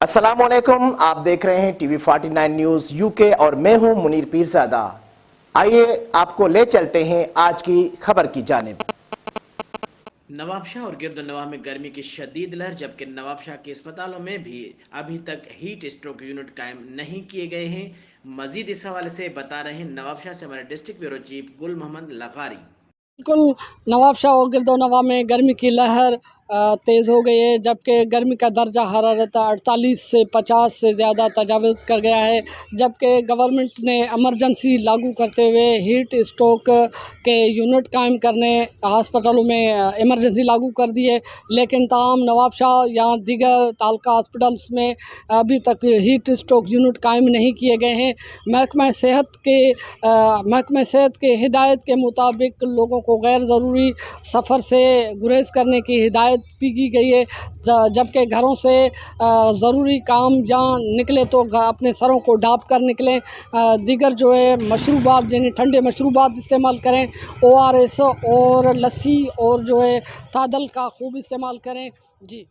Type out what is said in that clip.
अस्सलाम वालेकुम, आप देख रहे हैं टीवी 49 न्यूज़ यूके और मैं हूं मुनीर पीरज़ादा। आइए आपको ले चलते हैं आज की खबर की जानिब। नवाबशाह और गिरदनवाह में गर्मी की शदीद लहर, जबकि नवाबशाह के अस्पतालों में भी अभी तक हीट स्ट्रोक यूनिट कायम नहीं किए गए हैं। मजीद इस हवाले से बता रहे हैं नवाबशाह से हमारे डिस्ट्रिक्ट ब्यूरो चीफ गुल मोहम्मद लगारी। बिल्कुल, नवाबशाह और गिरदोनवा में गर्मी की लहर तेज़ हो गई है, जबकि गर्मी का दर्जा हरारत 48 से 50 से ज़्यादा तजावज़ कर गया है। जबकि गवर्नमेंट ने एमरजेंसी लागू करते हुए हीट स्ट्रोक के यूनिट कायम करने हस्पतालों में एमरजेंसी लागू कर दी है, लेकिन ताहम नवाबशाह या दीगर तालुका हॉस्पिटल्स में अभी तक हीट स्ट्रोक यूनिट कायम नहीं किए गए हैं। महकमा सेहत के हिदायत के मुताबिक लोगों को गैर ज़रूरी सफ़र से गुरेज करने की हिदायत भी की गई है, जबकि घरों से ज़रूरी काम या निकले तो अपने सरों को ढाँप कर निकलें। दीगर जो है मशरूबात, यानी ठंडे मशरूबात इस्तेमाल करें, ORS और लस्सी और जो है तादल का खूब इस्तेमाल करें। जी।